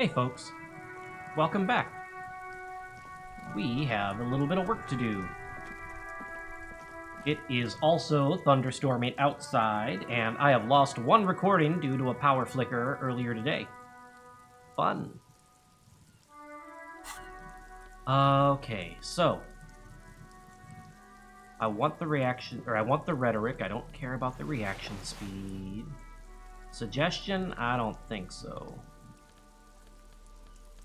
Hey folks, welcome back. We have a little bit of work to do. It is also thunderstorming outside, and I have lost one recording due to a power flicker earlier today. Fun. Okay, so I want the reaction, or I want the rhetoric. I don't care about the reaction speed. Suggestion? I don't think so.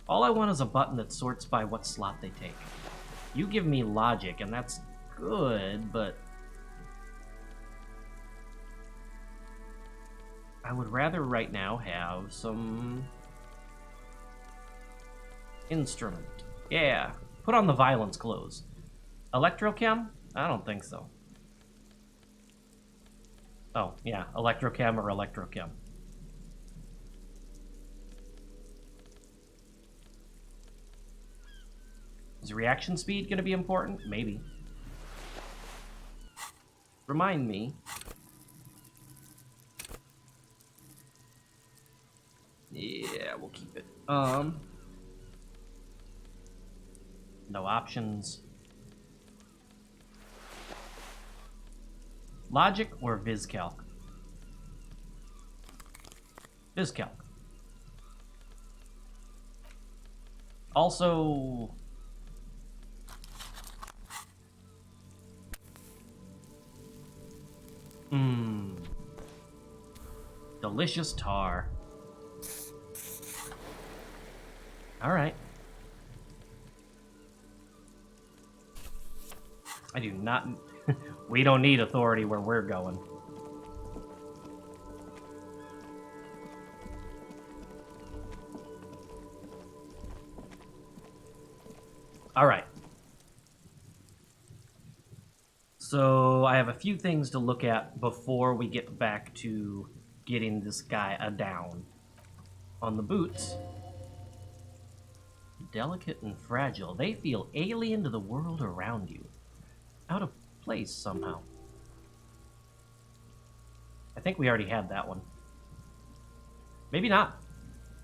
All I want is a button that sorts by what slot they take. You give me logic, and that's good, but I would rather right now have some instrument. Yeah, put on the violence clothes. Electrochem? I don't think so. Oh, yeah, electrochem or electrochem. Is reaction speed going to be important? Maybe. Remind me. Yeah, we'll keep it. No options. Logic or VisCalc? VisCalc. Also, delicious tar. All right. I do not... We don't need authority where we're going. All right. So I have a few things to look at before we get back to getting this guy down. On the boots, delicate and fragile, they feel alien to the world around you. Out of place somehow. I think we already had that one. Maybe not.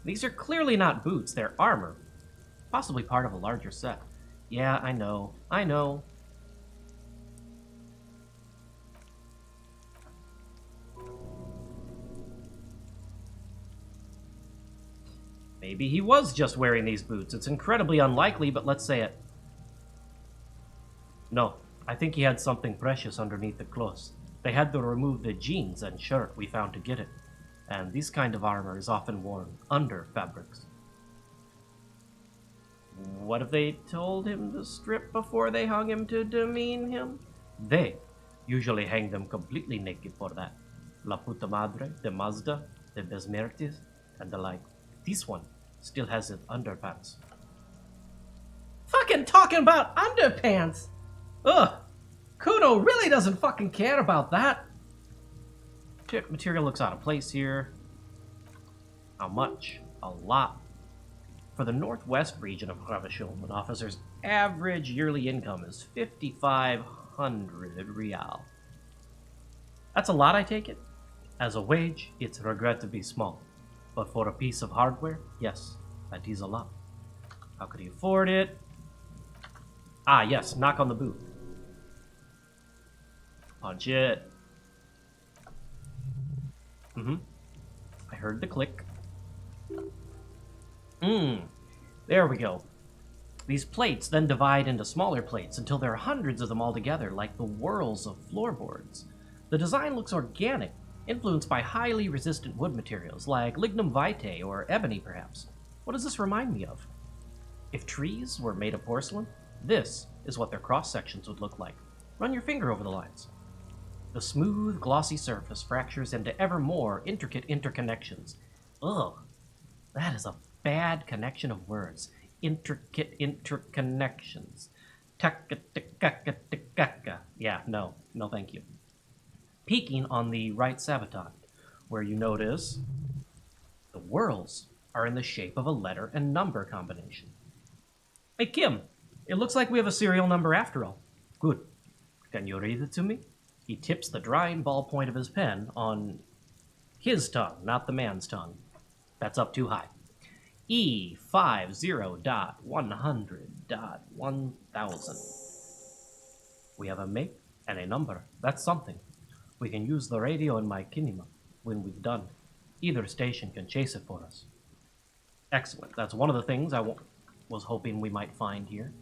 These are clearly not boots, they're armor. Possibly part of a larger set. Yeah, I know. Maybe he was just wearing these boots. It's incredibly unlikely, but let's say it. No, I think he had something precious underneath the clothes. They had to remove the jeans and shirt we found to get it. And this kind of armor is often worn under fabrics. What if they told him to strip before they hung him to demean him? They usually hang them completely naked for that. La puta madre, the Mazda, the Besmertis, and the like. This one still has his underpants. Fucking talking about underpants! Ugh! Kuno really doesn't fucking care about that! Material looks out of place here. How much? A lot. For the northwest region of Ravishon, an officer's average yearly income is 5,500 real. That's a lot, I take it? As a wage, it's regrettably small. But for a piece of hardware, yes, that is a lot. How could he afford it? Ah, yes, knock on the boot. Punch it. I heard the click. There we go. These plates then divide into smaller plates until there are hundreds of them all together, like the whorls of floorboards. The design looks organic, influenced by highly resistant wood materials like lignum vitae or ebony, perhaps. What does this remind me of? If trees were made of porcelain, this is what their cross-sections would look like. Run your finger over the lines. The smooth, glossy surface fractures into ever more intricate interconnections. Ugh, that is a bad connection of words. Intricate interconnections. Yeah, no thank you. Peeking on the right sabotage, where you notice the whorls are in the shape of a letter and number combination. Hey Kim, it looks like we have a serial number after all. Good. Can you read it to me? He tips the drying ballpoint of his pen on his tongue, not the man's tongue. That's up too high. E50.100.1000. We have a make and a number. That's something. We can use the radio in my kinema when we've done. Either station can chase it for us. Excellent. That's one of the things I was hoping we might find here.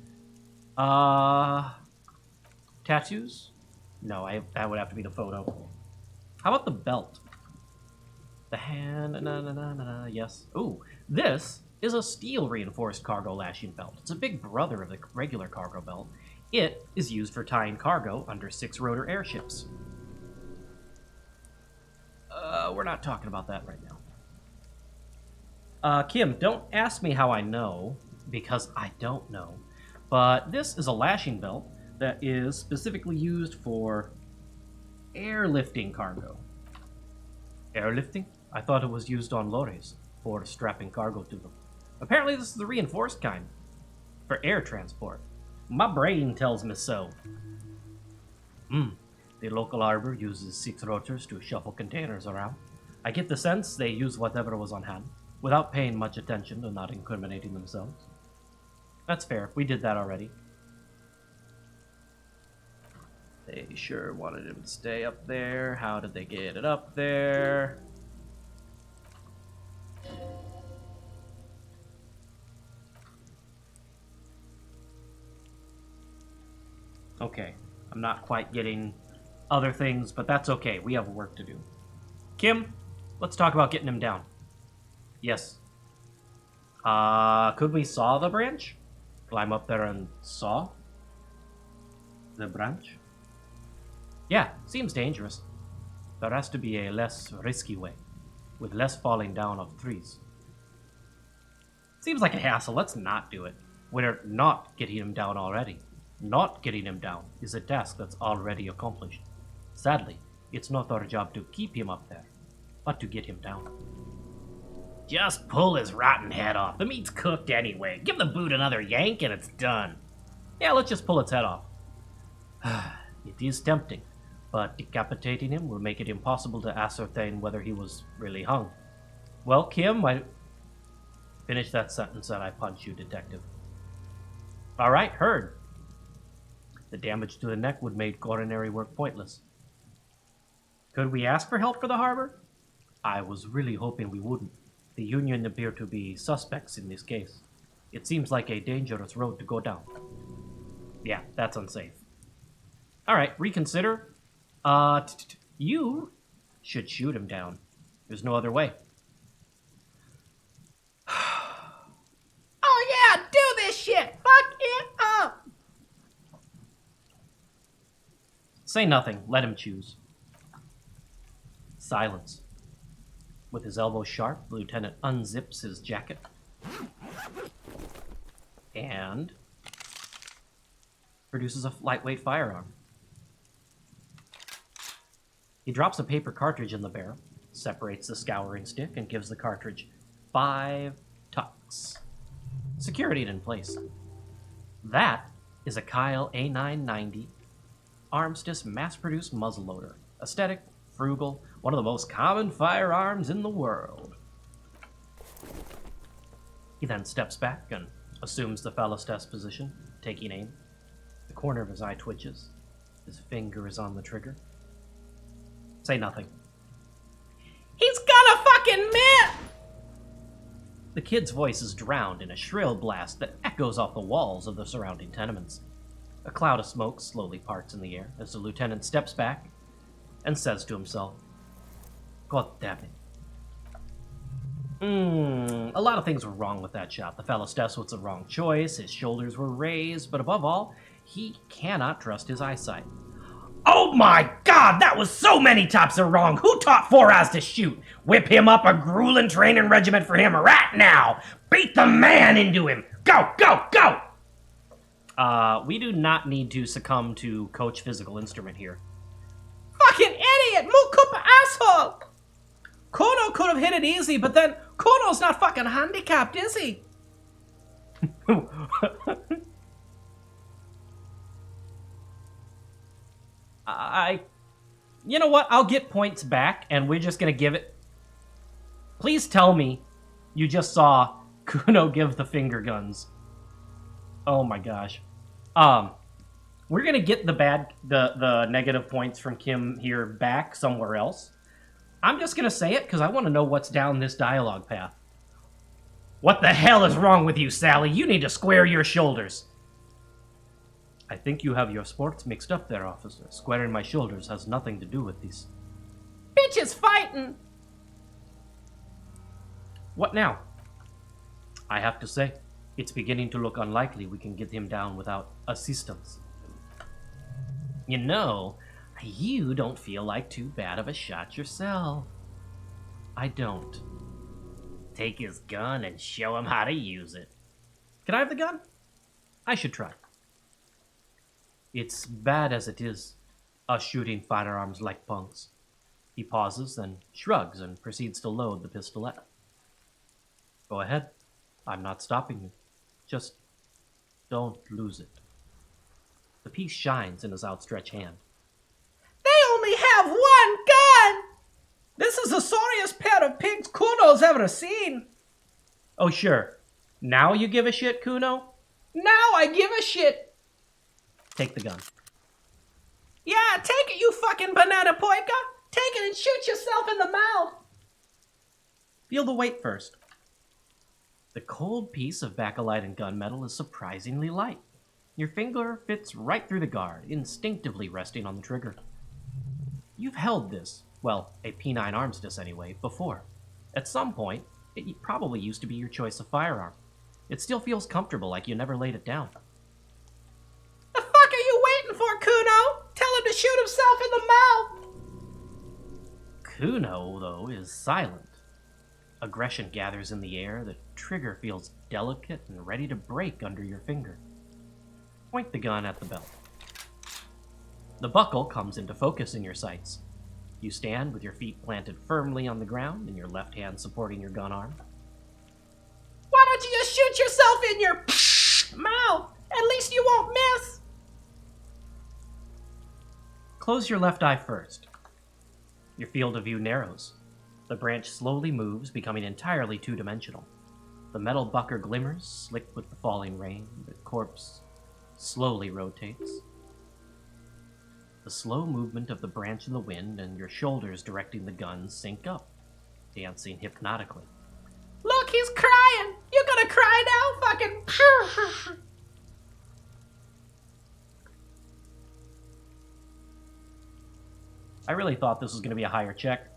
Tattoos? No, that would have to be the photo. How about the belt? The hand, yes. Ooh, this is a steel reinforced cargo lashing belt. It's a big brother of the regular cargo belt. It is used for tying cargo under 6-rotor airships. We're not talking about that right now. Kim, don't ask me how I know, because I don't know. But this is a lashing belt that is specifically used for airlifting cargo. Airlifting? I thought it was used on lorries for strapping cargo to them. Apparently this is the reinforced kind, for air transport. My brain tells me so. The local harbor uses 6 rotors to shuffle containers around. I get the sense they use whatever was on hand, without paying much attention to not incriminating themselves. That's fair, we did that already. They sure wanted him to stay up there. How did they get it up there? Okay, I'm not quite getting other things, but that's okay. We have work to do. Kim, let's talk about getting him down. Yes. Could we saw the branch? Climb up there and saw the branch? Yeah, seems dangerous. There has to be a less risky way, with less falling down of trees. Seems like a hassle. Let's not do it. We're not getting him down already. Not getting him down is a task that's already accomplished. Sadly, it's not our job to keep him up there, but to get him down. Just pull his rotten head off. The meat's cooked anyway. Give the boot another yank and it's done. Yeah, let's just pull its head off. It is tempting, but decapitating him will make it impossible to ascertain whether he was really hung. Well, Kim, finish that sentence and I punch you, detective. All right, heard. The damage to the neck would make coronary work pointless. Could we ask for help for the harbor? I was really hoping we wouldn't. The Union appear to be suspects in this case. It seems like a dangerous road to go down. Yeah, that's unsafe. All right, reconsider. You should shoot him down. There's no other way. Oh yeah, do this shit! Fuck it up! Say nothing. Let him choose. Silence. With his elbow sharp, the lieutenant unzips his jacket and produces a lightweight firearm. He drops a paper cartridge in the barrel, separates the scouring stick, and gives the cartridge 5 tucks, securing it in place. That is a Kyle A990 Armistice mass-produced muzzleloader. Aesthetic, frugal, one of the most common firearms in the world. He then steps back and assumes the Phallustes position, taking aim. The corner of his eye twitches. His finger is on the trigger. Say nothing. He's gonna fucking miss! The kid's voice is drowned in a shrill blast that echoes off the walls of the surrounding tenements. A cloud of smoke slowly parts in the air as the lieutenant steps back and says to himself, God damn it. A lot of things were wrong with that shot. The Phallustes was the wrong choice, his shoulders were raised, but above all, he cannot trust his eyesight. Oh my god, that was so many tops are wrong! Who taught Four Eyes to shoot? Whip him up a grueling training regimen for him right now! Beat the man into him! Go, go, go! We do not need to succumb to Coach Physical Instrument here. Fucking idiot! Mookupa asshole! Kono could have hit it easy, but then Kono's not fucking handicapped, is he? You know what? I'll get points back, and we're just gonna give it... Please tell me you just saw Kuno give the finger guns. Oh my gosh. We're gonna get the negative points from Kim here back somewhere else. I'm just gonna say it because I want to know what's down this dialogue path. What the hell is wrong with you, Sally? You need to square your shoulders. I think you have your sports mixed up there, officer. Squaring my shoulders has nothing to do with these. Bitches fighting! What now? I have to say, it's beginning to look unlikely we can get him down without assistance. You know, you don't feel like too bad of a shot yourself. I don't. Take his gun and show him how to use it. Can I have the gun? I should try. It's bad as it is, us shooting firearms like punks. He pauses, then shrugs and proceeds to load the pistolet. Go ahead. I'm not stopping you. Just don't lose it. The piece shines in his outstretched hand. They only have one gun! This is the sorriest pair of pigs Kuno's ever seen. Oh, sure. Now you give a shit, Kuno? Now I give a shit. Take the gun. Yeah, take it, you fucking banana poika. Take it and shoot yourself in the mouth. Feel the weight first. The cold piece of bakelite and gunmetal is surprisingly light. Your finger fits right through the guard, instinctively resting on the trigger. You've held this, well, a P9 armistice anyway, before. At some point, it probably used to be your choice of firearm. It still feels comfortable, like you never laid it down. The fuck are you waiting for, Kuno? Tell him to shoot himself in the mouth! Kuno, though, is silent. Aggression gathers in the air, the trigger feels delicate and ready to break under your finger. Point the gun at the belt. The buckle comes into focus in your sights. You stand with your feet planted firmly on the ground and your left hand supporting your gun arm. Why don't you just shoot yourself in your mouth? At least you won't miss. Close your left eye first. Your field of view narrows. The branch slowly moves, becoming entirely two-dimensional. The metal bucker glimmers, slick with the falling rain. The corpse slowly rotates. The slow movement of the branch in the wind and your shoulders directing the gun sync up, dancing hypnotically. Look, he's crying! You gonna cry now? Fucking... I really thought this was gonna be a higher check.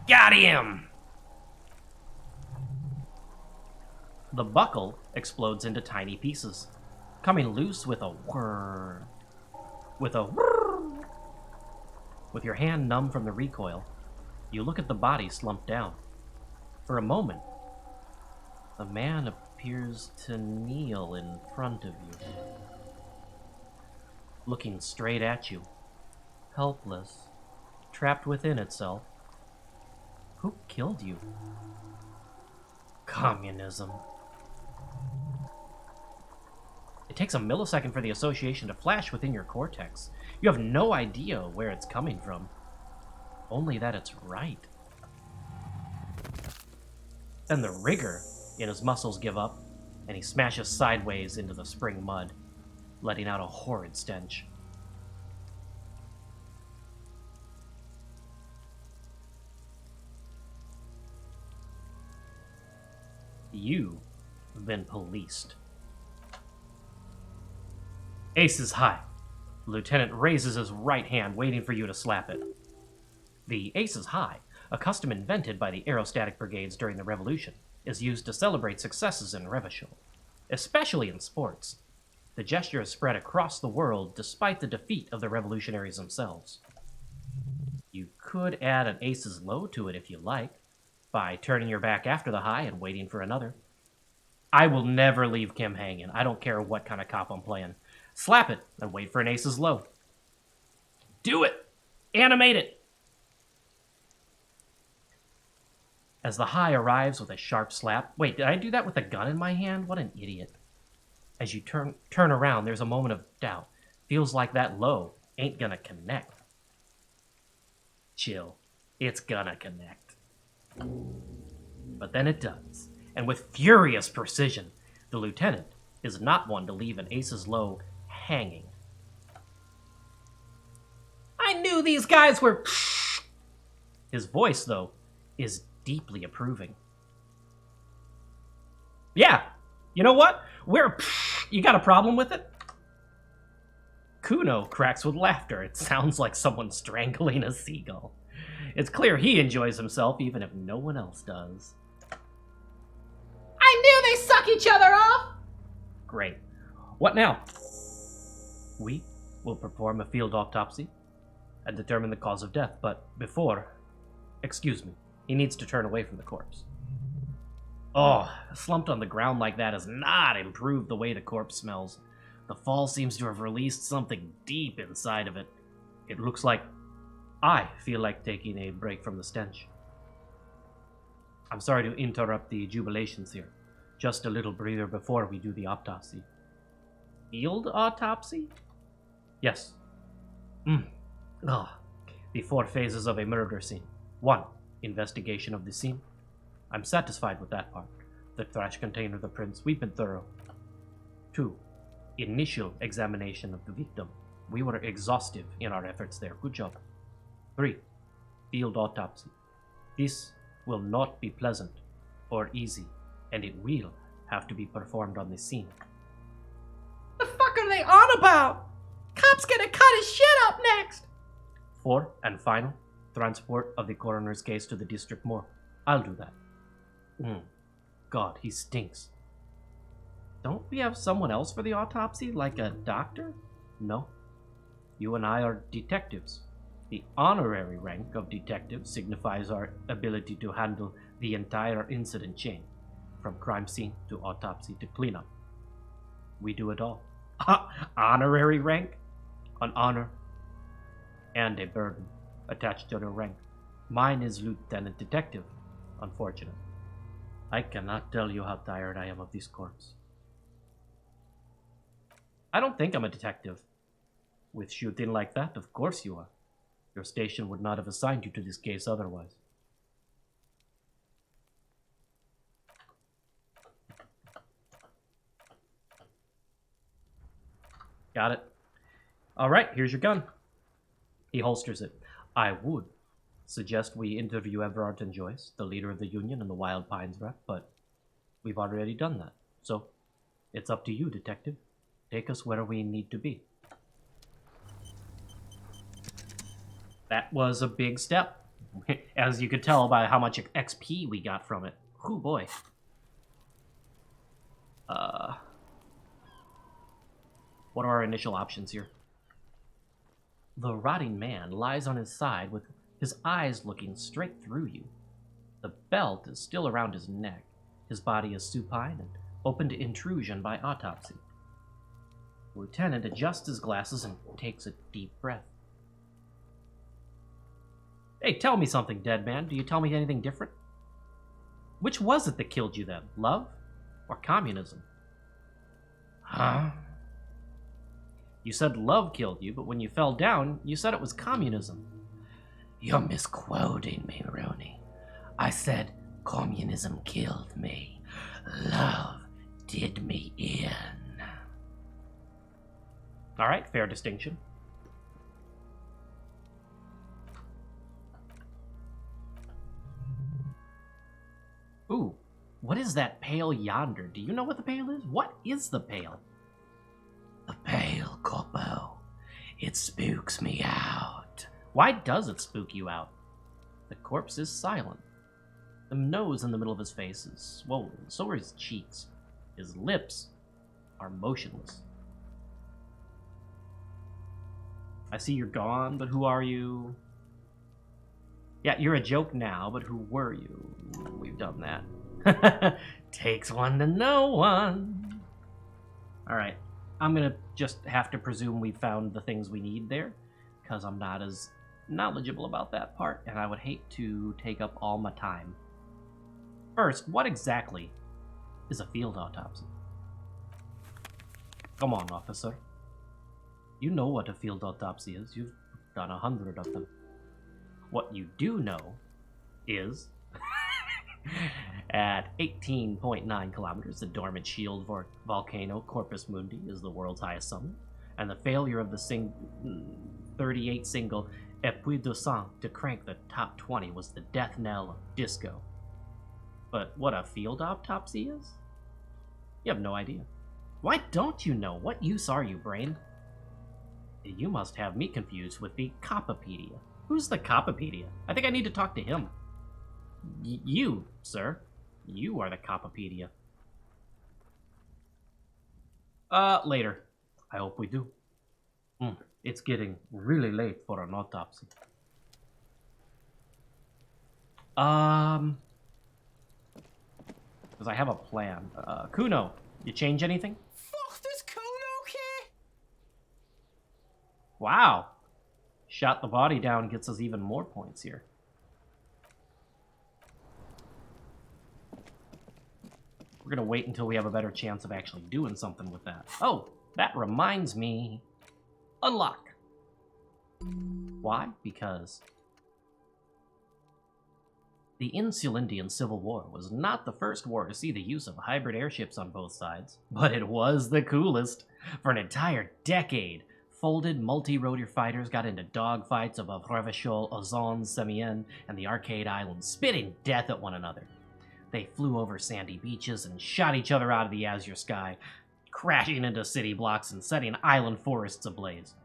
Got him! The buckle explodes into tiny pieces, coming loose with a whir. With a whir. With your hand numb from the recoil, you look at the body slumped down. For a moment, the man appears to kneel in front of you, looking straight at you, helpless, trapped within itself. Who killed you? Communism. It takes a millisecond for the association to flash within your cortex. You have no idea where it's coming from. Only that it's right. Then the rigor in his muscles give up, and he smashes sideways into the spring mud, letting out a horrid stench. You've been policed. Ace is high. The lieutenant raises his right hand, waiting for you to slap it. The Ace is high, a custom invented by the aerostatic brigades during the Revolution, is used to celebrate successes in Revachol, especially in sports. The gesture is spread across the world despite the defeat of the revolutionaries themselves. You could add an Ace's low to it if you like, by turning your back after the high and waiting for another. I will never leave Kim hanging. I don't care what kind of cop I'm playing. Slap it and wait for an Ace's low. Do it! Animate it! As the high arrives with a sharp slap... Wait, did I do that with a gun in my hand? What an idiot. As you turn around, there's a moment of doubt. Feels like that low ain't gonna connect. Chill. It's gonna connect. But then it does. And with furious precision, the lieutenant is not one to leave an Ace's Low hanging. I knew these guys were... His voice, though, is deeply approving. Yeah, you know what? You got a problem with it? Kuno cracks with laughter. It sounds like someone strangling a seagull. It's clear he enjoys himself, even if no one else does. I knew they suck each other off! Great. What now? We will perform a field autopsy and determine the cause of death, but before... Excuse me. He needs to turn away from the corpse. Oh, slumped on the ground like that has not improved the way the corpse smells. The fall seems to have released something deep inside of it. It looks like I feel like taking a break from the stench. I'm sorry to interrupt the jubilations here. Just a little breather before we do the autopsy. Field autopsy? Yes. The 4 phases of a murder scene. 1. Investigation of the scene. I'm satisfied with that part. The trash container, the prints, we've been thorough. 2. Initial examination of the victim. We were exhaustive in our efforts there. Good job. 3. Field autopsy. This will not be pleasant or easy, and it will have to be performed on the scene. The fuck are they on about? Cop's gonna cut his shit up next! 4. And final, transport of the coroner's case to the district morgue. I'll do that. God, he stinks. Don't we have someone else for the autopsy, like a doctor? No. You and I are detectives. The honorary rank of detective signifies our ability to handle the entire incident chain, from crime scene to autopsy to cleanup. We do it all. Honorary rank? An honor and a burden attached to the rank. Mine is lieutenant detective, unfortunate. I cannot tell you how tired I am of this corpse. I don't think I'm a detective. With shooting like that, of course you are. Your station would not have assigned you to this case otherwise. Got it. All right, here's your gun. He holsters it. I would suggest we interview Everard and Joyce, the leader of the Union and the Wild Pines rep, but we've already done that. So, it's up to you, detective. Take us where we need to be. That was a big step, as you could tell by how much XP we got from it. Oh boy. What are our initial options here? The rotting man lies on his side with his eyes looking straight through you. The belt is still around his neck. His body is supine and open to intrusion by autopsy. The lieutenant adjusts his glasses and takes a deep breath. Hey, tell me something, dead man. Do you tell me anything different? Which was it that killed you then? Love or communism? Huh? You said love killed you, but when you fell down, you said it was communism. You're misquoting me, Rooney. I said communism killed me. Love did me in. All right, fair distinction. Ooh, what is that pail yonder? Do you know what the pail is? What is the pail? The pail, Corpo. It spooks me out. Why does it spook you out? The corpse is silent. The nose in the middle of his face is swollen. So are his cheeks. His lips are motionless. I see you're gone, but who are you? Yeah, you're a joke now, but who were you? We've done that. Takes one to know one. Alright, I'm gonna just have to presume we found the things we need there, because I'm not as knowledgeable about that part, and I would hate to take up all my time. First, what exactly is a field autopsy? Come on, officer. You know what a field autopsy is. You've done 100 of them. What you do know is at 18.9 kilometers, the dormant shield volcano Corpus Mundi is the world's highest summit, and the failure of the 38 single Epuis de Sang to crank the top 20 was the death knell of disco. But what a field autopsy is? You have no idea. Why don't you know? What use are you, brain? You must have me confused with the Copopedia. Who's the Copopedia? I think I need to talk to him. You, sir. You are the Copopedia. Later. I hope we do. It's getting really late for an autopsy. Because I have a plan. Kuno, you change anything? Fuck, does Kuno care? Wow. Shot the body down gets us even more points here. We're gonna wait until we have a better chance of actually doing something with that. Oh, that reminds me. Unlock. Why? Because the Insulindian Civil War was not the first war to see the use of hybrid airships on both sides, but it was the coolest. For an entire decade, folded multi-rotor fighters got into dogfights above Revachol, Ozon, Semien, and the Arcade Islands, spitting death at one another. They flew over sandy beaches and shot each other out of the azure sky, crashing into city blocks and setting island forests ablaze.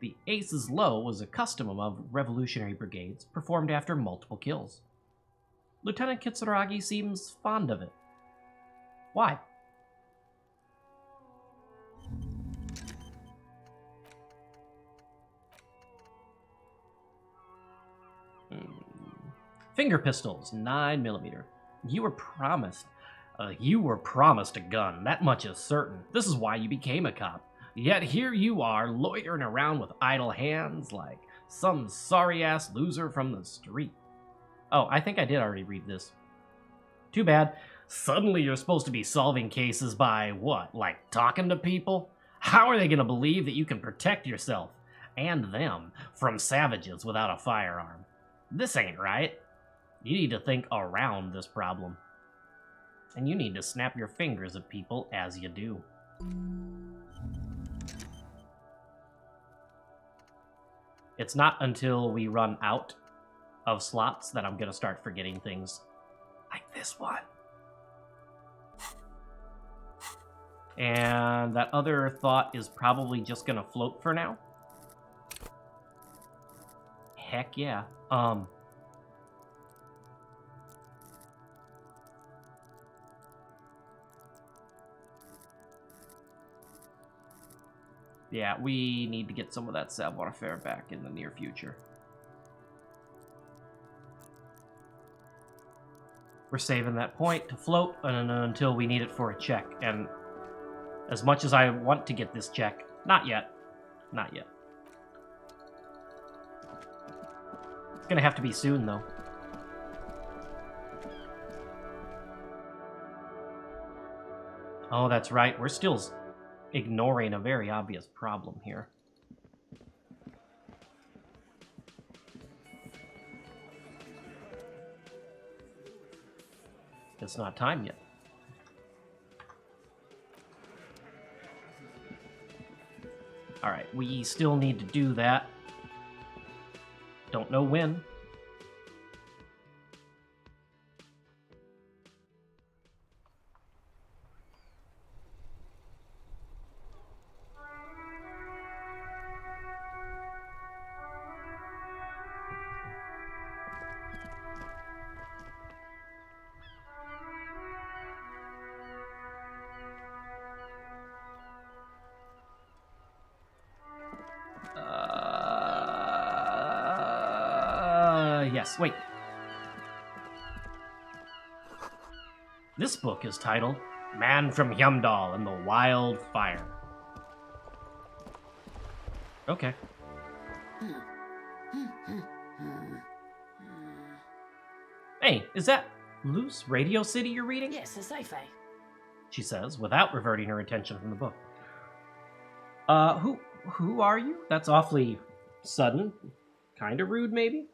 The Ace's Low was a custom of revolutionary brigades, performed after multiple kills. Lieutenant Kitsuragi seems fond of it. Why? Finger pistols, 9mm. You were promised a gun. That much is certain. This is why you became a cop. Yet here you are, loitering around with idle hands like some sorry-ass loser from the street. Oh, I think I did already read this. Too bad. Suddenly you're supposed to be solving cases by what? Like talking to people? How are they going to believe that you can protect yourself and them from savages without a firearm? This ain't right. You need to think around this problem. And you need to snap your fingers at people as you do. It's not until we run out of slots that I'm gonna start forgetting things like this one. And that other thought is probably just gonna float for now. Heck yeah. Yeah, we need to get some of that savoir-faire back in the near future. We're saving that point to float until we need it for a check. And as much as I want to get this check, not yet. Not yet. It's gonna have to be soon, though. Oh, that's right. We're still ignoring a very obvious problem here. It's not time yet. Alright, we still need to do that. Don't know when. Yes, wait. This book is titled Man from Hyamdal and the Wild Fire. Okay. Hey, is that Loose Radio City you're reading? Yes, a sci-fi. She says, without reverting her attention from the book. who are you? That's awfully sudden. Kind of rude, maybe?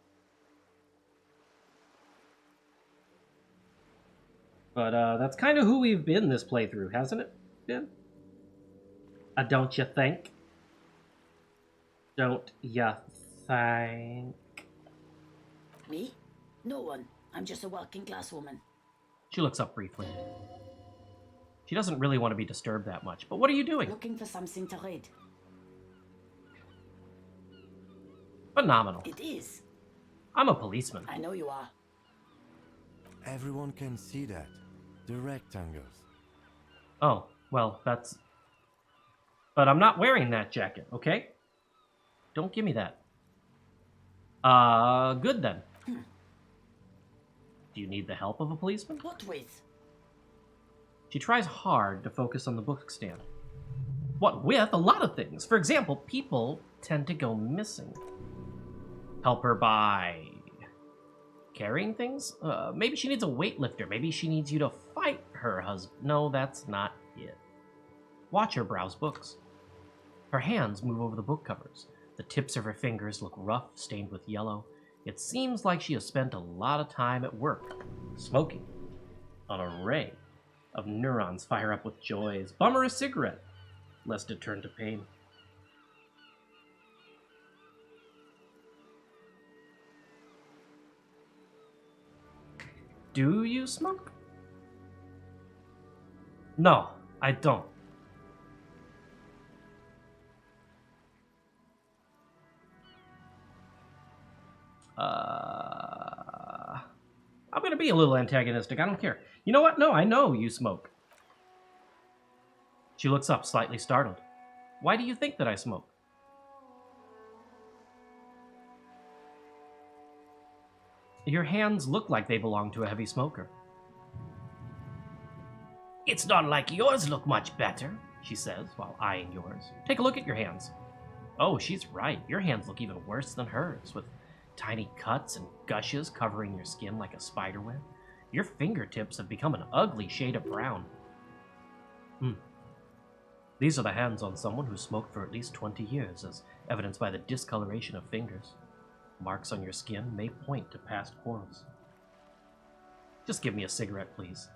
But that's kind of who we've been this playthrough, hasn't it been? Don't you think? Don't ya think? Me? No one. I'm just a working class woman. She looks up briefly. She doesn't really want to be disturbed that much. But what are you doing? Looking for something to read. Phenomenal. It is. I'm a policeman. I know you are. Everyone can see that. The rectangles. Oh, well, that's... But I'm not wearing that jacket, okay? Don't give me that. Good then. Do you need the help of a policeman? What with? She tries hard to focus on the book stand. What with? A lot of things. For example, people tend to go missing. Help her by... carrying things? Maybe she needs a weightlifter. Maybe she needs you to fight her husband. No, that's not it. Watch her browse books. Her hands move over the book covers. The tips of her fingers look rough, stained with yellow. It seems like she has spent a lot of time at work, smoking. An array of neurons fire up with joys. Bum her a cigarette, lest it turn to pain. Do you smoke? No, I don't. I'm gonna be a little antagonistic. I don't care. You know what? No, I know you smoke. She looks up, slightly startled. Why do you think that I smoke? Your hands look like they belong to a heavy smoker. It's not like yours look much better, she says, while eyeing yours. Take a look at your hands. Oh, she's right. Your hands look even worse than hers, with tiny cuts and gushes covering your skin like a spider web. Your fingertips have become an ugly shade of brown. These are the hands on someone who smoked for at least 20 years, as evidenced by the discoloration of fingers. Marks on your skin may point to past quarrels. Just give me a cigarette, please.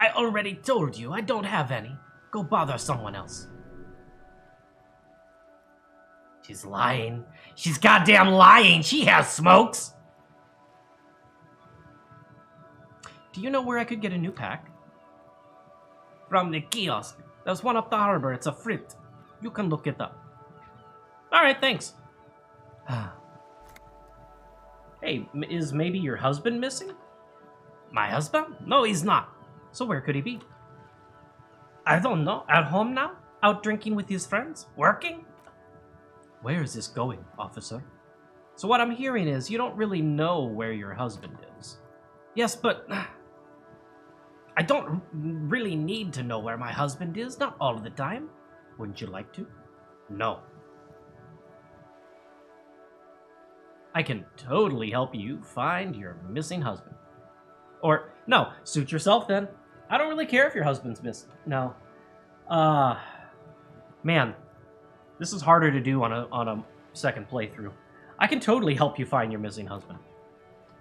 I already told you I don't have any. Go bother someone else. She's lying. She's goddamn lying. She has smokes. Do you know where I could get a new pack? From the kiosk. There's one up the harbor. It's a frit. You can look it up. All right, thanks. Hey, is maybe your husband missing? My husband? No, he's not. So where could he be? I don't know. At home now? Out drinking with his friends? Working? Where is this going, officer? So what I'm hearing is you don't really know where your husband is. Yes, but I don't really need to know where my husband is, not all of the time. Wouldn't you like to? No. I can totally help you find your missing husband. Or, no, suit yourself then. I don't really care if your husband's missing. No. Man, this is harder to do on a second playthrough. I can totally help you find your missing husband.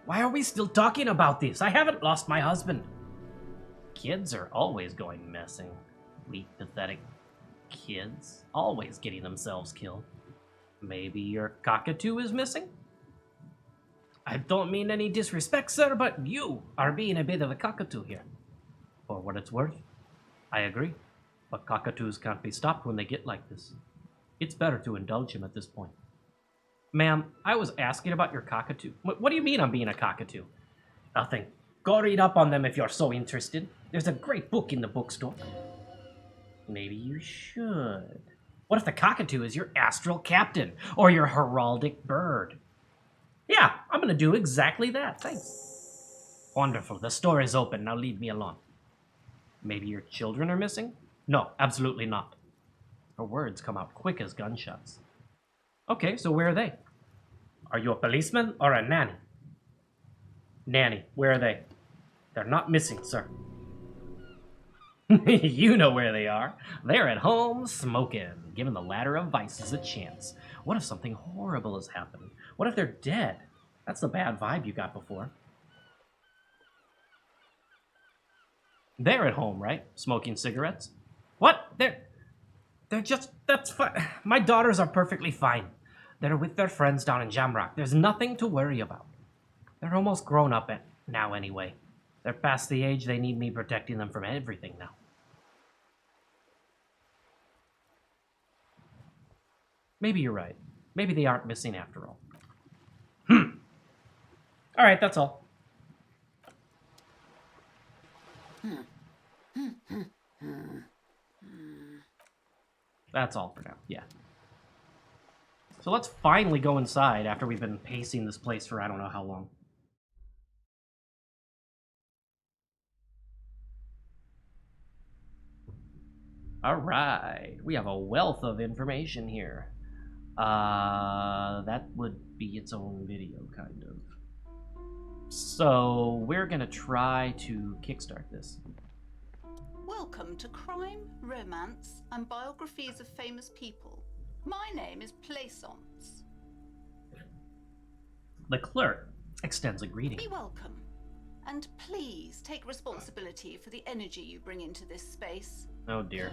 Why are we still talking about this? I haven't lost my husband. Kids are always going missing. Weak, pathetic kids. Always getting themselves killed. Maybe your cockatoo is missing? I don't mean any disrespect, sir, but you are being a bit of a cockatoo here. For what it's worth, I agree. But cockatoos can't be stopped when they get like this. It's better to indulge him at this point. Ma'am, I was asking about your cockatoo. What do you mean I'm being a cockatoo? Nothing. Go read up on them if you're so interested. There's a great book in the bookstore. Maybe you should. What if the cockatoo is your astral captain or your heraldic bird? Yeah, I'm gonna do exactly that. Thanks. Wonderful. The store is open. Now leave me alone. Maybe your children are missing? No, absolutely not. Her words come out quick as gunshots. Okay, so where are they? Are you a policeman or a nanny? Nanny, where are they? They're not missing, sir. You know where they are. They're at home smoking, giving the ladder of vices a chance. What if something horrible has happened? What if they're dead? That's the bad vibe you got before. They're at home, right? Smoking cigarettes? What? They're just... That's fine. My daughters are perfectly fine. They're with their friends down in Jamrock. There's nothing to worry about. They're almost grown up now anyway. They're past the age they need me protecting them from everything now. Maybe you're right. Maybe they aren't missing after all. Alright, that's all. That's all for now, yeah. So let's finally go inside after we've been pacing this place for I don't know how long. Alright, we have a wealth of information here. That would be its own video, kind of. So, we're gonna try to kickstart this. Welcome to Crime, Romance, and Biographies of Famous People. My name is Plaisance. The clerk extends a greeting. Be welcome, and please take responsibility for the energy you bring into this space. Oh dear.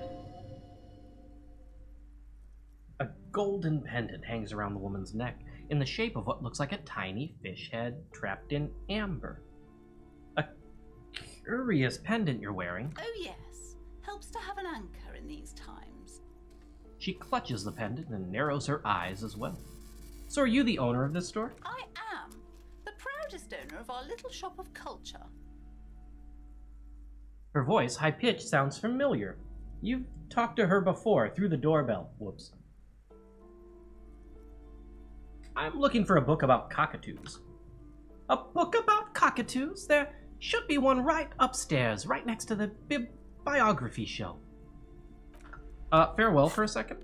A golden pendant hangs around the woman's neck in the shape of what looks like a tiny fish head trapped in amber. A curious pendant you're wearing. Oh yes, helps to have an anchor in these times. She clutches the pendant and narrows her eyes as well. So are you the owner of this store? I am the proudest owner of our little shop of culture. Her voice, high-pitched, sounds familiar. You've talked to her before, through the doorbell. Whoops. I'm looking for a book about cockatoos. A book about cockatoos? There should be one right upstairs, right next to the biography show. Farewell for a second.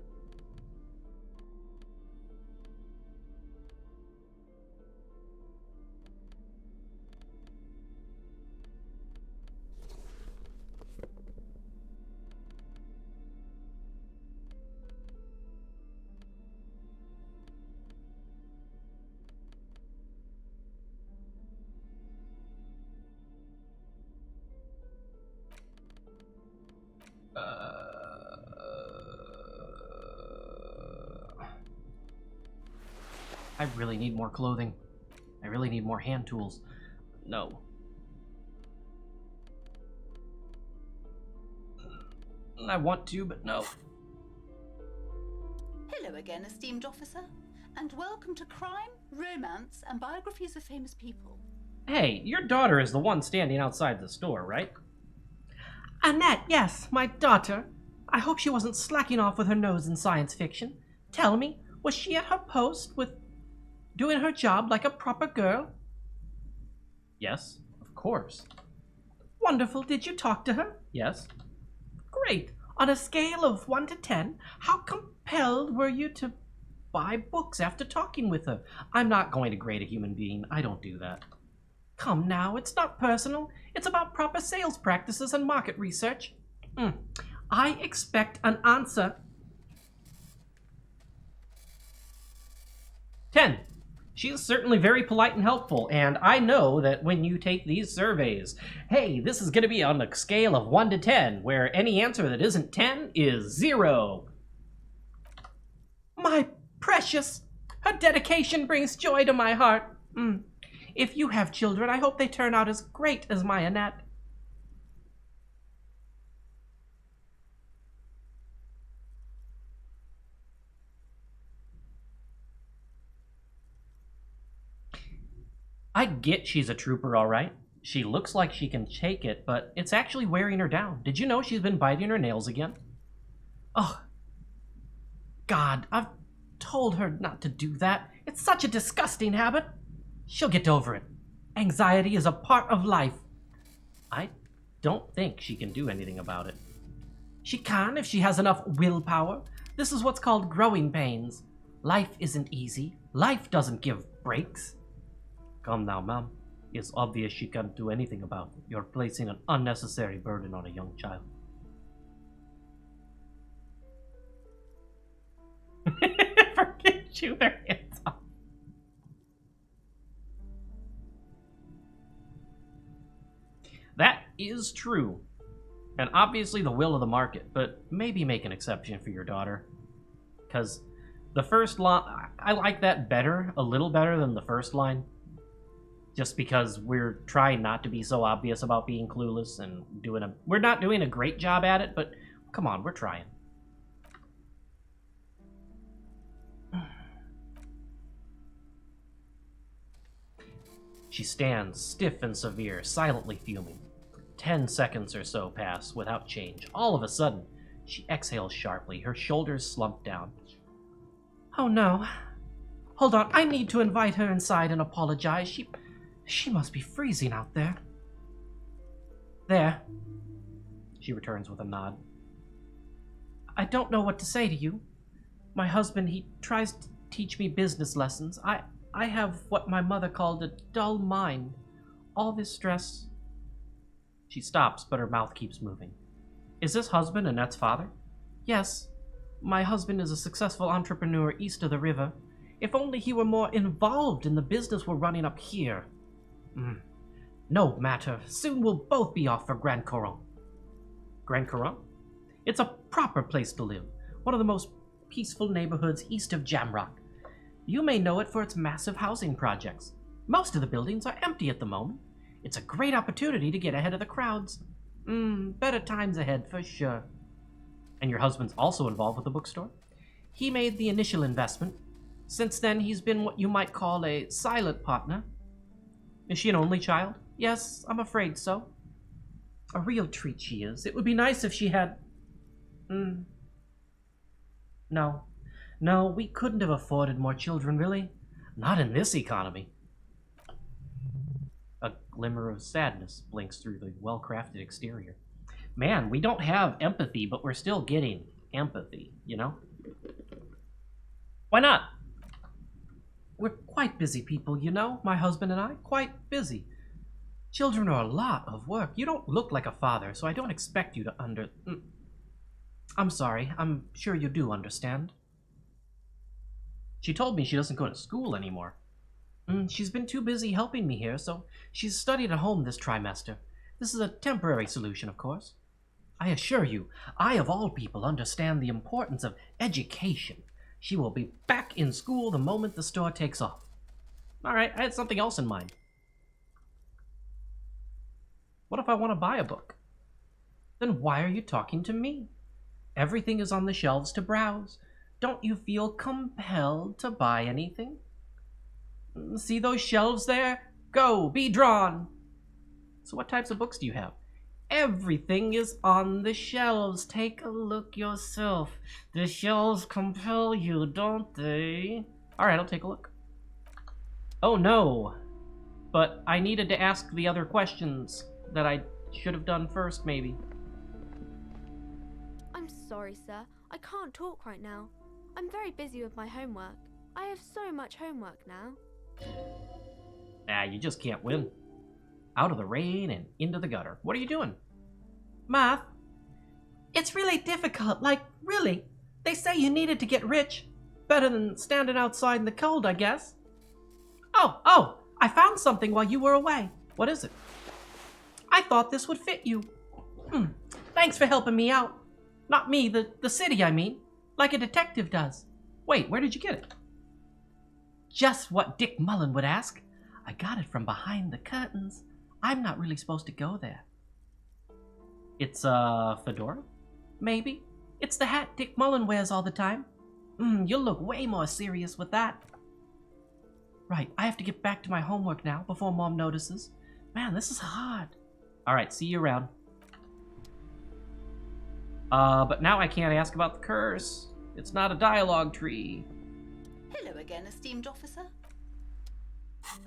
I really need more clothing. I really need more hand tools. No. I want to, but no. Hello again, esteemed officer, and welcome to Crime, Romance, and Biographies of Famous People. Hey, your daughter is the one standing outside the store, right? Annette, yes, my daughter. I hope she wasn't slacking off with her nose in science fiction. Tell me, was she at her post with doing her job like a proper girl? Yes, of course. Wonderful. Did you talk to her? Yes. Great. On a scale of 1 to 10, how compelled were you to buy books after talking with her? I'm not going to grade a human being. I don't do that. Come now, it's not personal. It's about proper sales practices and market research. I expect an answer. 10. She is certainly very polite and helpful, and I know that when you take these surveys, hey, this is going to be on a scale of 1 to 10, where any answer that isn't 10 is 0. My precious, her dedication brings joy to my heart. If you have children, I hope they turn out as great as my Annette. I get she's a trooper, all right. She looks like she can take it, but it's actually wearing her down. Did you know she's been biting her nails again? Oh, God, I've told her not to do that. It's such a disgusting habit. She'll get over it. Anxiety is a part of life. I don't think she can do anything about it. She can if she has enough willpower. This is what's called growing pains. Life isn't easy. Life doesn't give breaks. Come now, ma'am. It's obvious she can't do anything about it. You're placing an unnecessary burden on a young child. Forget chew their hands off. That is true. And obviously the will of the market, but maybe make an exception for your daughter. Because the first line, I like that better, a little better than the first line. Just because we're trying not to be so obvious about being clueless and we're not doing a great job at it, but come on, we're trying. She stands, stiff and severe, silently fuming. 10 seconds or so pass without change. All of a sudden, she exhales sharply, her shoulders slump down. Oh no. Hold on, I need to invite her inside and apologize. She must be freezing out there. There. She returns with a nod. I don't know what to say to you. My husband, he tries to teach me business lessons. I have what my mother called a dull mind. All this stress. She stops, but her mouth keeps moving. Is this husband Annette's father? Yes. My husband is a successful entrepreneur east of the river. If only he were more involved in the business we're running up here. No matter. Soon we'll both be off for Grand Coron. Grand Coron? It's a proper place to live. One of the most peaceful neighborhoods east of Jamrock. You may know it for its massive housing projects. Most of the buildings are empty at the moment. It's a great opportunity to get ahead of the crowds. Better times ahead for sure. And your husband's also involved with the bookstore? He made the initial investment. Since then, he's been what you might call a silent partner. Is she an only child? Yes, I'm afraid so. A real treat she is. It would be nice if she had... No, we couldn't have afforded more children, really. Not in this economy. A glimmer of sadness blinks through the well-crafted exterior. Man, we don't have empathy, but we're still getting empathy, you know? Why not? We're quite busy people, you know, my husband and I. Quite busy. Children are a lot of work. You don't look like a father, so I don't expect you to I'm sorry. I'm sure you do understand. She told me she doesn't go to school anymore. She's been too busy helping me here, so she's studied at home this trimester. This is a temporary solution, of course. I assure you, I of all people understand the importance of education. She will be back in school the moment the store takes off. All right, I had something else in mind. What if I want to buy a book? Then why are you talking to me? Everything is on the shelves to browse. Don't you feel compelled to buy anything? See those shelves there? Go, be drawn. So what types of books do you have? Everything is on the shelves. Take a look yourself. The shelves compel you, don't they? All right, I'll take a look. Oh no, but I needed to ask the other questions that I should have done first, maybe. I'm sorry, sir. I can't talk right now. I'm very busy with my homework. I have so much homework now. You just can't win. Out of the rain and into the gutter. What are you doing? Math. It's really difficult, like, really. They say you needed to get rich. Better than standing outside in the cold, I guess. Oh, I found something while you were away. What is it? I thought this would fit you. Thanks for helping me out. Not me, the city, I mean. Like a detective does. Wait, where did you get it? Just what Dick Mullen would ask. I got it from behind the curtains. I'm not really supposed to go there. It's a fedora? Maybe. It's the hat Dick Mullen wears all the time. You'll look way more serious with that. Right, I have to get back to my homework now before Mom notices. Man, this is hard. All right, see you around. But now I can't ask about the curse. It's not a dialogue tree. Hello again, esteemed officer.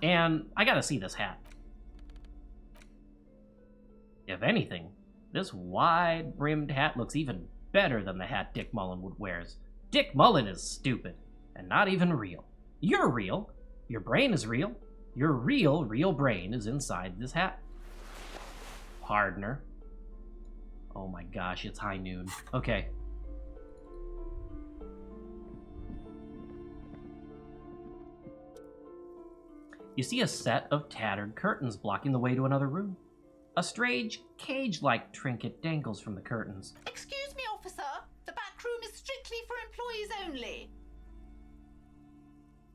And I gotta see this hat. If anything, this wide-brimmed hat looks even better than the hat Dick Mullen wears. Dick Mullen is stupid, and not even real. You're real. Your brain is real. Your real brain is inside this hat. Partner. Oh my gosh, it's high noon. Okay. You see a set of tattered curtains blocking the way to another room. A strange, cage-like trinket dangles from the curtains. Excuse me, officer. The back room is strictly for employees only.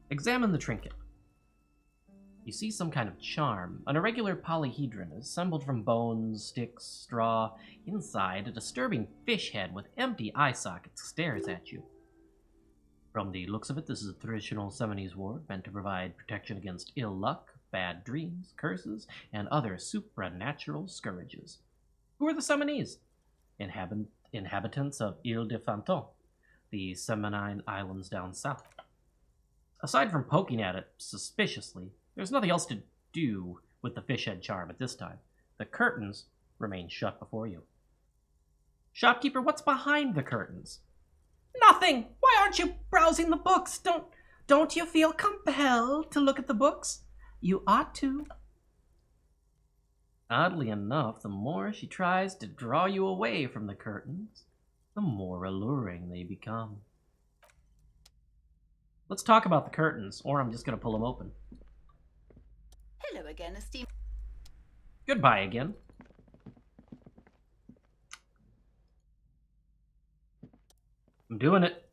Examine the trinket. You see some kind of charm, an irregular polyhedron assembled from bones, sticks, straw. Inside, a disturbing fish head with empty eye sockets stares at you. From the looks of it, this is a traditional Seminese ward meant to provide protection against ill luck, bad dreams, curses, and other supernatural scourges. Who are the Seminese? Inhabitants of Ile de Fanton, the Seminine Islands down south. Aside from poking at it suspiciously, there's nothing else to do with the fish head charm at this time. The curtains remain shut before you. Shopkeeper, what's behind the curtains? Nothing! Why aren't you browsing the books? Don't you feel compelled to look at the books? You ought to. Oddly enough, the more she tries to draw you away from the curtains, the more alluring they become. Let's talk about the curtains, or I'm just going to pull them open. Hello again, esteemed. Goodbye again. I'm doing it.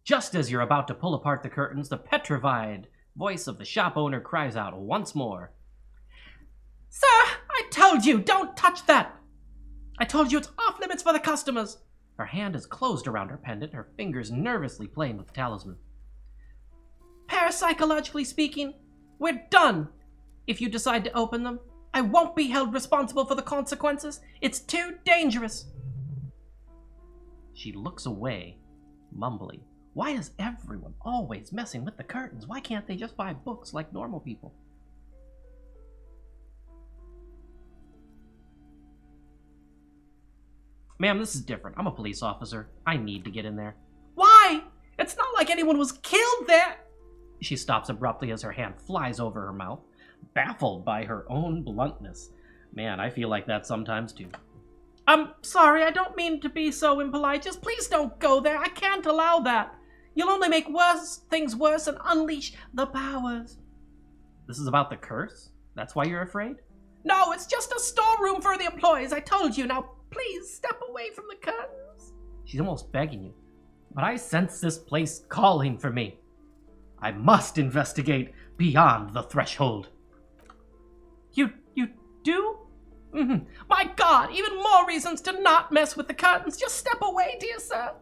Just as you're about to pull apart the curtains, the petrified voice of the shop owner cries out once more. Sir, I told you, don't touch that! I told you it's off limits for the customers. Her hand is closed around her pendant, her fingers nervously playing with the talisman. Parapsychologically speaking, we're done. If you decide to open them, I won't be held responsible for the consequences. It's too dangerous. She looks away, mumbling. Why is everyone always messing with the curtains? Why can't they just buy books like normal people? Ma'am, this is different. I'm a police officer. I need to get in there. Why? It's not like anyone was killed there. She stops abruptly as her hand flies over her mouth, baffled by her own bluntness. Man, I feel like that sometimes too. I'm sorry, I don't mean to be so impolite. Just please don't go there. I can't allow that. You'll only make things worse and unleash the powers. This is about the curse? That's why you're afraid? No, it's just a storeroom for the employees. I told you. Now, please step away from the curtains. She's almost begging you. But I sense this place calling for me. I must investigate beyond the threshold. You do? Mm-hmm. My God, even more reasons to not mess with the curtains. Just step away, dear sir.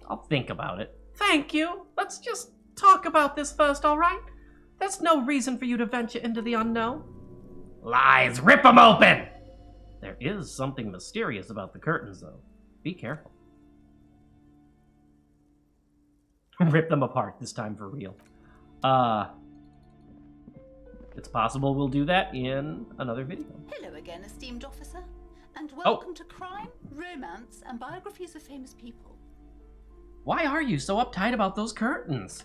I'll think about it. Thank you. Let's just talk about this first, all right? There's no reason for you to venture into the unknown. Lies! Rip them open! There is something mysterious about the curtains, though. Be careful. Rip them apart, this time for real. It's possible we'll do that in another video. Hello again, esteemed officer, and welcome to Crime, Romance, and Biographies of Famous People. Why are you so uptight about those curtains?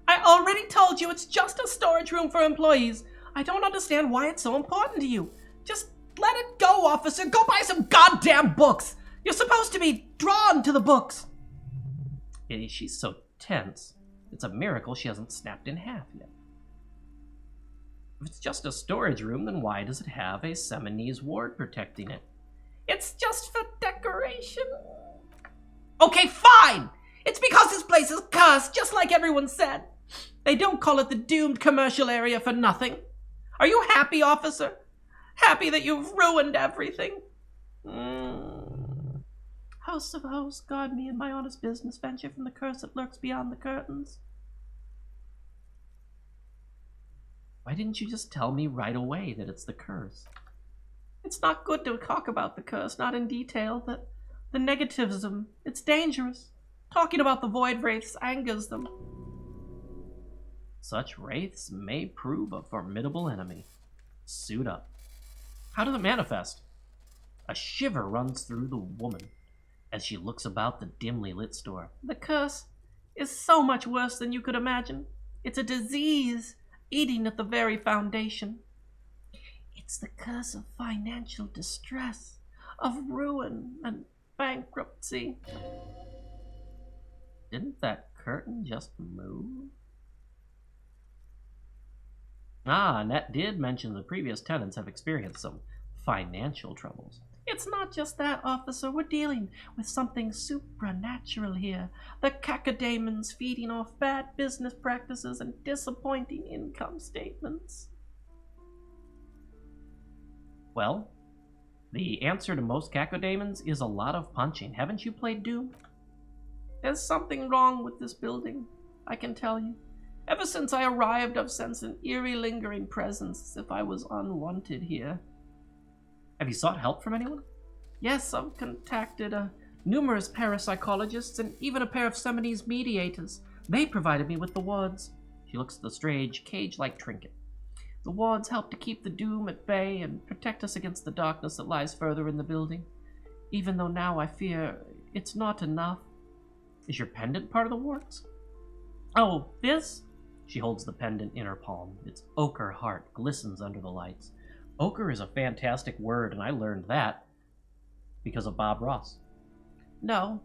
I already told you it's just a storage room for employees. I don't understand why it's so important to you. Just let it go, officer. Go buy some goddamn books. You're supposed to be drawn to the books. She's so tense. It's a miracle she hasn't snapped in half yet. If it's just a storage room, then why does it have a Seminese ward protecting it? It's just for decoration. Okay, fine! It's because this place is cursed, just like everyone said. They don't call it the doomed commercial area for nothing. Are you happy, officer? Happy that you've ruined everything? Host of hosts, guard me in my honest business venture from the curse that lurks beyond the curtains. Why didn't you just tell me right away that it's the curse? It's not good to talk about the curse, not in detail. The negativism, it's dangerous. Talking about the void wraiths angers them. Such wraiths may prove a formidable enemy. Suit up. How does it manifest? A shiver runs through the woman as she looks about the dimly lit store. The curse is so much worse than you could imagine. It's a disease eating at the very foundation. It's the curse of financial distress, of ruin and bankruptcy. Didn't that curtain just moved? Ah, Annette did mention the previous tenants have experienced some financial troubles. It's not just that, officer. We're dealing with something supernatural here. The cacodemons feeding off bad business practices and disappointing income statements. Well, the answer to most cacodemons is a lot of punching. Haven't you played Doom? There's something wrong with this building, I can tell you. Ever since I arrived, I've sensed an eerie, lingering presence, as if I was unwanted here. Have you sought help from anyone? Yes, I've contacted numerous parapsychologists and even a pair of Semines mediators. They provided me with the wards. She looks at the strange, cage-like trinket. The wards help to keep the doom at bay and protect us against the darkness that lies further in the building. Even though now I fear it's not enough. Is your pendant part of the wards? Oh, this? She holds the pendant in her palm. Its ochre heart glistens under the lights. Ochre is a fantastic word, and I learned that because of Bob Ross. No,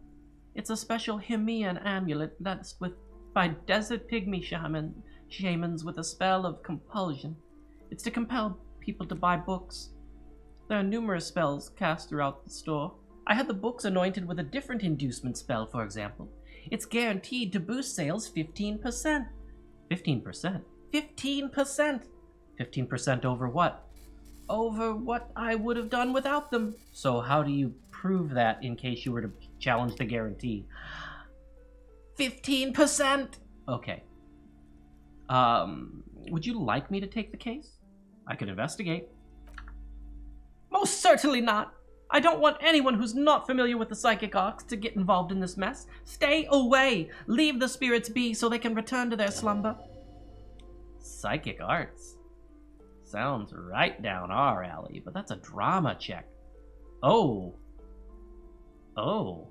it's a special Himian amulet blessed by desert pygmy shamans with a spell of compulsion. It's to compel people to buy books. There are numerous spells cast throughout the store. I had the books anointed with a different inducement spell, for example. It's guaranteed to boost sales 15%. 15%? 15%! 15% over what? Over what I would have done without them. So how do you prove that in case you were to challenge the guarantee? 15%! Okay. Would you like me to take the case? I could investigate. Most certainly not. I don't want anyone who's not familiar with the psychic arts to get involved in this mess. Stay away. Leave the spirits be so they can return to their slumber. Psychic arts? Sounds right down our alley, but that's a drama check. Oh. Oh.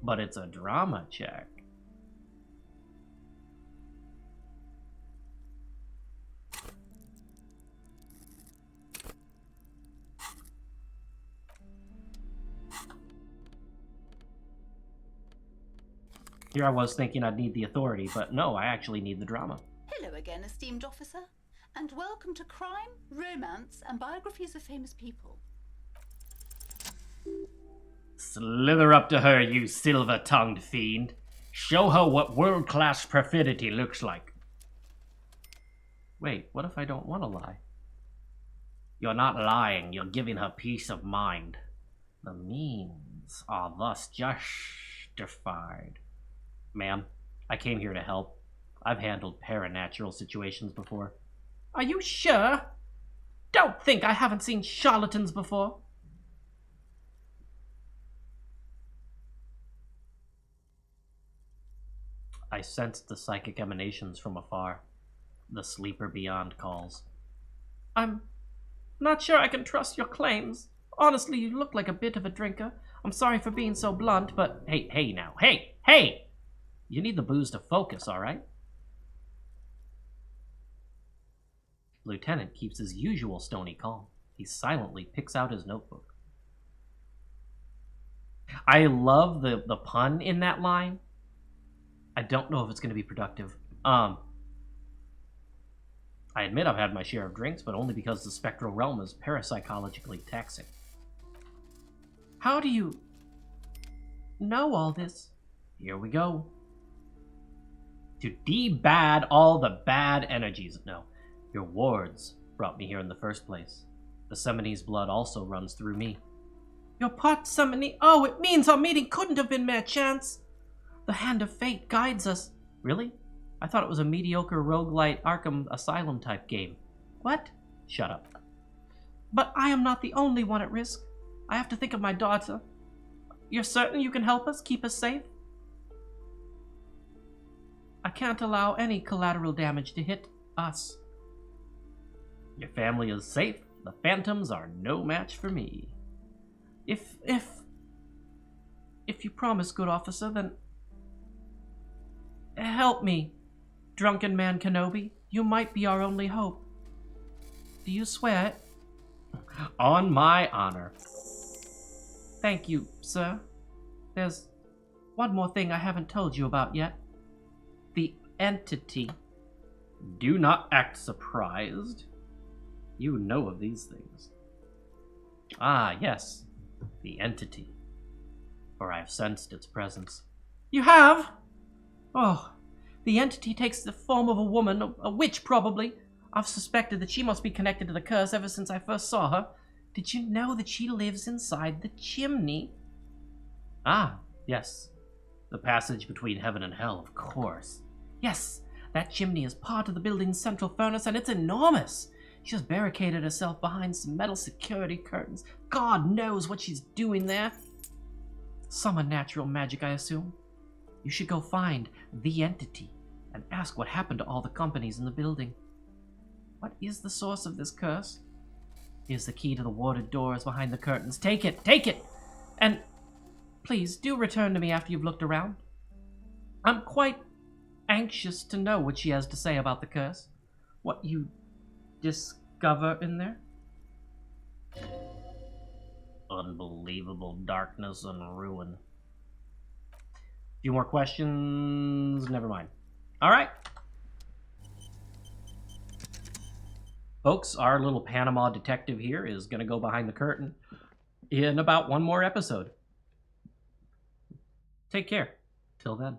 But it's a drama check. Here I was thinking I'd need the authority, but no, I actually need the drama. Hello again, esteemed officer, and welcome to Crime, Romance, and Biographies of Famous People. Slither up to her, you silver-tongued fiend. Show her what world-class perfidy looks like. Wait, what if I don't want to lie? You're not lying, you're giving her peace of mind. The means are thus justified. Ma'am, I came here to help. I've handled paranatural situations before. Are you sure? Don't think I haven't seen charlatans before. I sensed the psychic emanations from afar. The sleeper beyond calls. I'm not sure I can trust your claims. Honestly, you look like a bit of a drinker. I'm sorry for being so blunt, but... Hey now. Hey! You need the booze to focus, alright? Lieutenant keeps his usual stony calm. He silently picks out his notebook. I love the pun in that line. I don't know if it's going to be productive. I admit I've had my share of drinks, but only because the spectral realm is parapsychologically taxing. How do you know all this? Here we go. To de-bad all the bad energies. No, your wards brought me here in the first place. The Semines blood also runs through me. Your part Semine... Oh, it means our meeting couldn't have been mere chance. The hand of fate guides us. Really? I thought it was a mediocre roguelite Arkham Asylum type game. What? Shut up. But I am not the only one at risk. I have to think of my daughter. You're certain you can help us, keep us safe? I can't allow any collateral damage to hit us. Your family is safe. The phantoms are no match for me. If you promise, good officer, then help me, drunken man Kenobi. You might be our only hope. Do you swear it? On my honor. Thank you, sir. There's one more thing I haven't told you about yet. The entity. Do not act surprised. You know of these things. Ah, yes. The entity. For I have sensed its presence. You have? Oh, the entity takes the form of a woman, a witch probably. I've suspected that she must be connected to the curse ever since I first saw her. Did you know that she lives inside the chimney? Ah, yes. The passage between heaven and hell, of course. Yes, that chimney is part of the building's central furnace, and it's enormous. She's barricaded herself behind some metal security curtains. God knows what she's doing there. Some unnatural magic, I assume. You should go find the entity and ask what happened to all the companies in the building. What is the source of this curse? Here's the key to the warded doors behind the curtains. Take it! Take it! And please do return to me after you've looked around. I'm quite anxious to know what she has to say about the curse. What you discover in there. Unbelievable darkness and ruin. Few more questions? Never mind. Alright. Folks, our little Panama detective here is going to go behind the curtain in about one more episode. Take care. Till then.